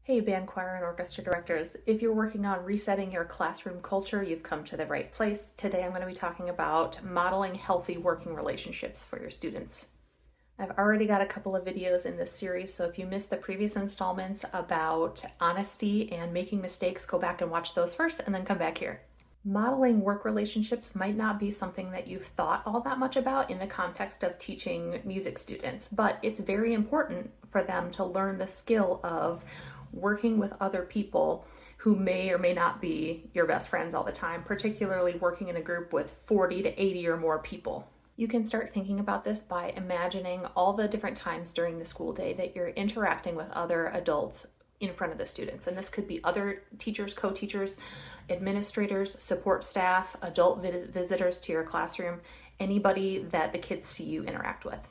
Hey, band, choir, and orchestra directors. If you're working on resetting your classroom culture, you've come to the right place. Today I'm going to be talking about modeling healthy working relationships for your students. I've already got a couple of videos in this series, so if you missed the previous installments about honesty and making mistakes, go back and watch those first and then come back here. Modeling work relationships might not be something that you've thought all that much about in the context of teaching music students, but it's very important for them to learn the skill of working with other people who may or may not be your best friends all the time, particularly working in a group with 40 to 80 or more people. You can start thinking about this by imagining all the different times during the school day that you're interacting with other adults in front of the students. And this could be other teachers, co-teachers, administrators, support staff, adult visitors to your classroom, anybody that the kids see you interact with.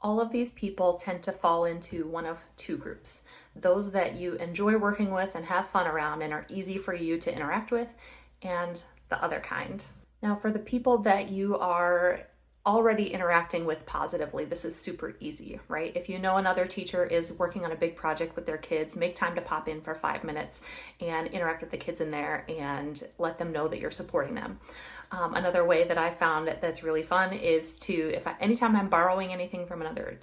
All of these people tend to fall into one of two groups. Those that you enjoy working with and have fun around and are easy for you to interact with, and the other kind. Now, for the people that you are already interacting with positively, this is super easy, right? If you know another teacher is working on a big project with their kids, make time to pop in for 5 minutes and interact with the kids in there and let them know that you're supporting them. Another way that I found that's really fun is to, anytime I'm borrowing anything from another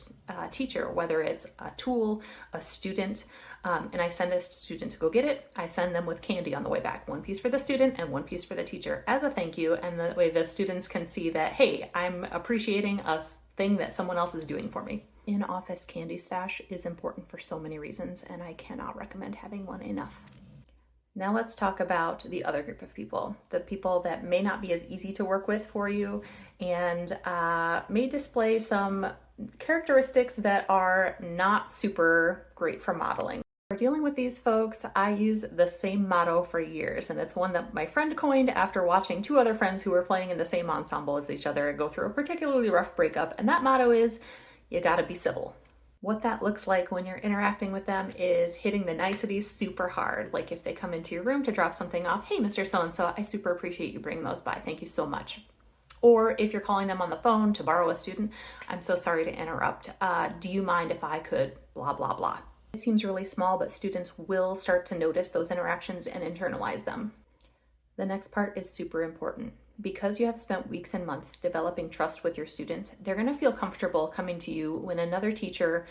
teacher, whether it's a tool, a student, and I send a student to go get it, I send them with candy on the way back. One piece for the student and one piece for the teacher as a thank you. And that way the students can see that, hey, I'm appreciating a thing that someone else is doing for me. In-office candy stash is important for so many reasons, and I cannot recommend having one enough. Now let's talk about the other group of people, the people that may not be as easy to work with for you and may display some characteristics that are not super great for modeling. For dealing with these folks, I use the same motto for years, and it's one that my friend coined after watching two other friends who were playing in the same ensemble as each other go through a particularly rough breakup, and that motto is, you gotta be civil. What that looks like when you're interacting with them is hitting the niceties super hard. Like if they come into your room to drop something off, hey, Mr. So-and-so, I super appreciate you bringing those by. Thank you so much. Or if you're calling them on the phone to borrow a student, I'm so sorry to interrupt. Do you mind if I could blah, blah, blah. It seems really small, but students will start to notice those interactions and internalize them. The next part is super important. Because you have spent weeks and months developing trust with your students, they're going to feel comfortable coming to you when another teacher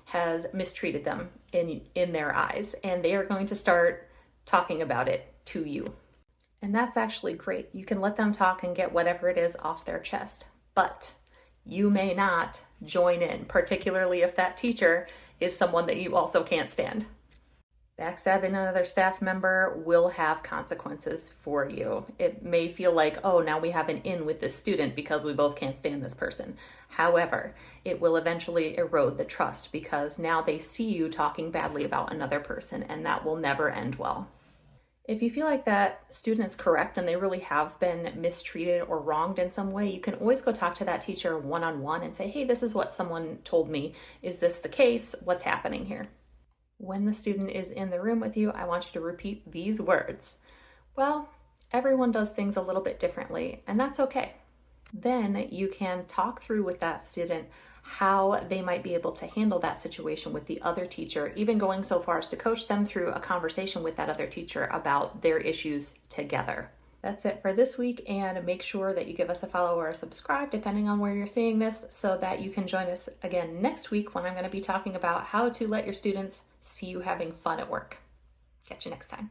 has mistreated them in their eyes, and they are going to start talking about it to you. And that's actually great. You can let them talk and get whatever it is off their chest, but you may not join in, particularly if that teacher is someone that you also can't stand. Backstabbing another staff member will have consequences for you. It may feel like, oh, now we have an in with this student because we both can't stand this person. However, it will eventually erode the trust because now they see you talking badly about another person, and that will never end well. If you feel like that student is correct and they really have been mistreated or wronged in some way, you can always go talk to that teacher one-on-one and say, hey, this is what someone told me. Is this the case? What's happening here? When the student is in the room with you, I want you to repeat these words. Well, everyone does things a little bit differently, and that's okay. Then you can talk through with that student how they might be able to handle that situation with the other teacher, even going so far as to coach them through a conversation with that other teacher about their issues together. That's it for this week, and make sure that you give us a follow or a subscribe depending on where you're seeing this so that you can join us again next week when I'm going to be talking about how to let your students see you having fun at work. Catch you next time.